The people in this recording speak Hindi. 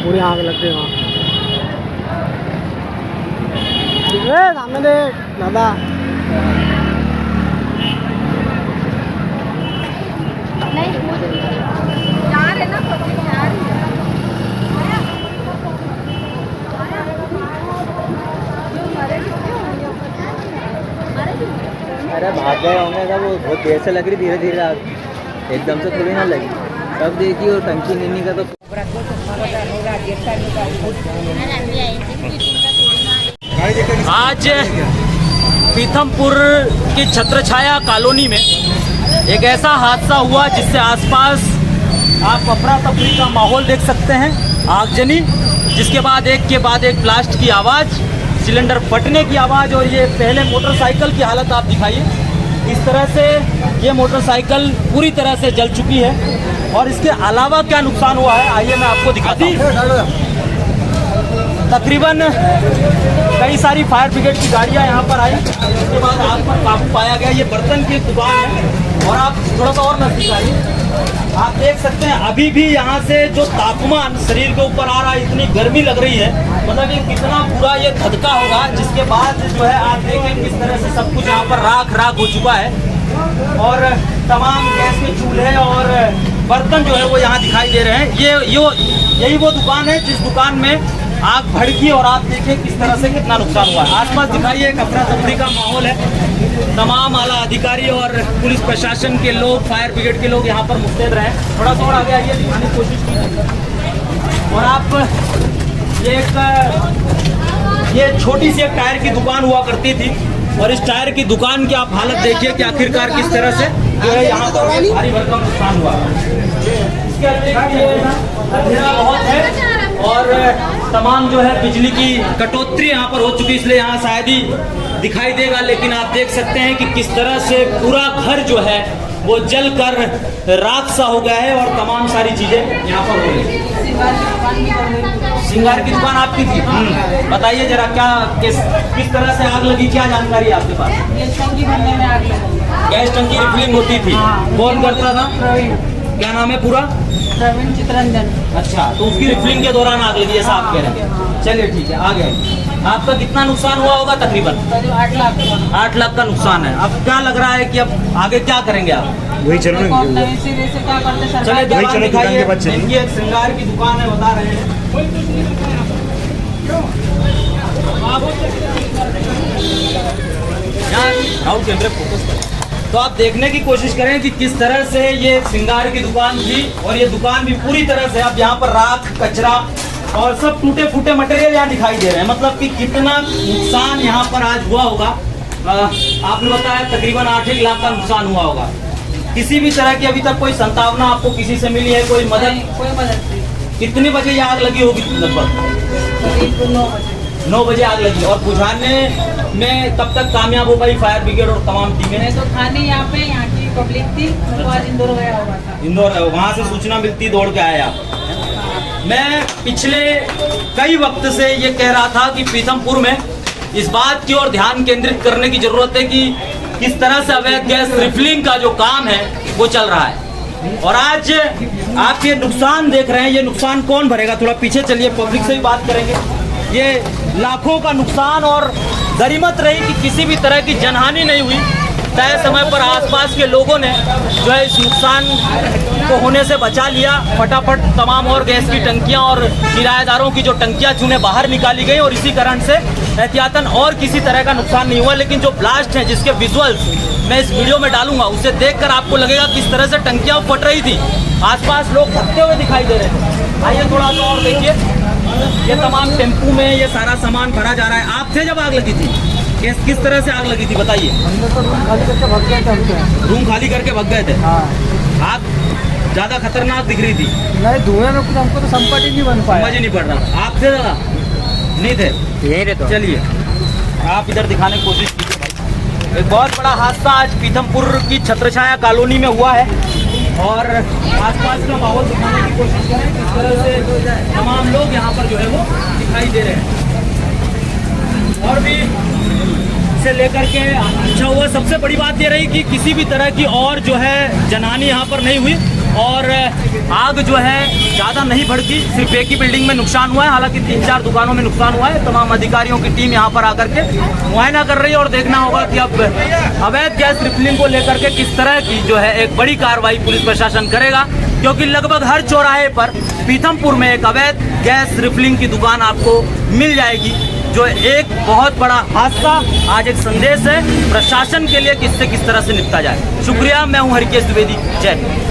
पूरी आग लग गई वहाँ। सामने देख दादा। अरे भाग गए होंगे सब, वो बहुत देर से लग रही, धीरे धीरे आग, एकदम से थोड़ी ना लगी। सब देखिए और टंकी नीनी का तो आज पीथमपुर की छत्रछाया कॉलोनी में एक ऐसा हादसा हुआ जिससे आसपास आप अफरा तफरी का माहौल देख सकते हैं, आगजनी, जिसके बाद एक ब्लास्ट की आवाज़, सिलेंडर फटने की आवाज़। और ये पहले मोटरसाइकिल की हालत आप दिखाइए, इस तरह से ये मोटरसाइकिल पूरी तरह से जल चुकी है। और इसके अलावा क्या नुकसान हुआ है आइए मैं आपको दिखाता हूँ। तकरीबन कई सारी फायर ब्रिगेड की गाड़ियाँ यहाँ पर आई, उसके बाद आग पर काबू पाया गया। ये बर्तन की दुकान है और आप थोड़ा सा और नजदीक आइए, आप देख सकते हैं अभी भी यहाँ से जो तापमान शरीर के ऊपर आ रहा है, इतनी गर्मी लग रही है, मतलब ये कितना बुरा ये धधका होगा। जिसके बाद जो है आप देखें किस तरह से सब कुछ यहाँ पर राख हो चुका है और तमाम गैस के चूल्हे और बर्तन जो है वो यहाँ दिखाई दे रहे हैं। यही वो दुकान है जिस दुकान में आग भड़की और आप देखिए किस तरह से कितना नुकसान हुआ है। आसपास दिखाइए एक अफरा तफरी का माहौल है, तमाम आला अधिकारी और पुलिस प्रशासन के लोग, फायर ब्रिगेड के लोग यहाँ पर मुस्तैद रहे। थोड़ा सा और आगे आइए, दिखाने की कोशिश कीजिए। और आप ये छोटी सी एक टायर की दुकान हुआ करती थी और इस टायर की दुकान की आप हालत देखिए कि आखिरकार किस तरह से जो है यहाँ पर भारी भरकम नुकसान हुआ। इसके अंधेरा बहुत है और तमाम जो है बिजली की कटौती यहाँ पर हो चुकी, इसलिए यहाँ शायद ही दिखाई देगा, लेकिन आप देख सकते हैं कि किस तरह से पूरा घर जो है वो जल कर राख सा हो गया है और तमाम सारी चीजें यहाँ पर हो गई। सिंगार की दुकान आपकी थी, बताइए जरा क्या किस तरह से आग लगी, क्या जानकारी है आपके पास? गैस टंकी बनने में आग लगी। गैस टंकी रिफिलिंग होती थी, कौन करता था? क्या नाम है पूरा? प्रवीण चितरंजन। अच्छा, तो उसकी रिफिलिंग के दौरान आग लगी ऐसा आप कह रहे हैं? चलिए ठीक है, आ गए। आपका कितना नुकसान हुआ होगा तकरीबन? 8 लाख। 8 लाख का नुकसान है। अब क्या लग रहा है कि अब आगे क्या करेंगे आप? वही चलो ना, क्या करते सर? चलिए दुकान दिखाइए, के बच्चे इनकी एक श्रृंगार की दुकान है, बता रहे हैं। कैमरे फोकस करें तो आप देखने की कोशिश करें कि किस तरह से ये श्रृंगार की दुकान थी और ये दुकान भी पूरी तरह से अब यहाँ पर राख, कचरा और सब टूटे फूटे मटेरियल यहाँ दिखाई दे रहे हैं। मतलब कि कितना नुकसान यहाँ पर आज हुआ होगा। आपने बताया तकरीबन 8 लाख का नुकसान हुआ होगा। किसी भी तरह की अभी तक कोई संभावना आपको किसी से मिली है, कोई मदद? कोई मदद नहीं। कितने बजे ये आग लगी होगी? लगभग 9 बजे आग लगी। और बुझाने में कब तक कामयाब हो गई फायर ब्रिगेड और तमाम टीमें? मैं तो खाने यहाँ पे, यहाँ की पब्लिक थी, तो आज इंदौर गया हुआ था। इंदौर, वहाँ से सूचना मिलती दौड़ के आया आप। मैं पिछले कई वक्त से ये कह रहा था कि पीथमपुर में इस बात की ओर ध्यान केंद्रित करने की जरूरत है कि किस तरह से अवैध गैस रिफिलिंग का जो काम है वो चल रहा है। और आज आप ये नुकसान देख रहे हैं, ये नुकसान कौन भरेगा? थोड़ा पीछे चलिए, पब्लिक से भी बात करेंगे। ये लाखों का नुकसान और गनीमत रही कि किसी भी तरह की जनहानि नहीं हुई। तय समय पर आसपास के लोगों ने जो है इस नुकसान को होने से बचा लिया। फटाफट तमाम और गैस की टंकियां और किराएदारों की जो टंकियां चुने बाहर निकाली गई और इसी कारण से एहतियातन और किसी तरह का नुकसान नहीं हुआ। लेकिन जो ब्लास्ट है जिसके विजुअल्स मैं इस वीडियो में डालूंगा, उसे देखकर आपको लगेगा किस तरह से टंकियां फट रही थी, आसपास लोग भगते हुए दिखाई दे रहे थे। आइए थोड़ा सा और देखिए, ये तमाम टेम्पू में ये सारा सामान भरा जा रहा है। आप थे जब आग लगी थी? किस तरह से आग लगी थी बताइए? रूम खाली करके भग गए थे। आग ज्यादा खतरनाक दिख रही थी? नहीं, धुएं में कुछ हमको तो संपट ही नहीं बन पाया। समझ ही नहीं पड़ रहा। आप थे दादा? नहीं थे? यही रहते। चलिए आप इधर दिखाने की कोशिश कीजिए भाई। एक बहुत बड़ा हादसा आज पीथमपुर की छत्रछाया कॉलोनी में हुआ है और आसपास का माहौल दिखाने की कोशिश करें किस तरह से तमाम लोग यहाँ पर जो है वो दिखाई दे रहे हैं। और भी से लेकर के अच्छा हुआ। सबसे बड़ी बात ये रही कि किसी भी तरह की और जो है जनहानि यहाँ पर नहीं हुई और आग जो है ज़्यादा नहीं भड़की। सिर्फ एक ही बिल्डिंग में नुकसान हुआ है, हालांकि 3-4 दुकानों में नुकसान हुआ है। तमाम अधिकारियों की टीम यहाँ पर आकर के मुआयना कर रही है और देखना होगा कि अब अवैध गैस रिफिलिंग को लेकर के किस तरह की जो है एक बड़ी कार्रवाई पुलिस प्रशासन करेगा, क्योंकि लगभग हर चौराहे पर पीथमपुर में एक अवैध गैस रिफिलिंग की दुकान आपको मिल जाएगी, जो एक बहुत बड़ा हादसा आज एक संदेश है प्रशासन के लिए कि इससे किस तरह से निपटा जाए। शुक्रिया, मैं हूं हरिकेश द्विवेदी, जय हिंद।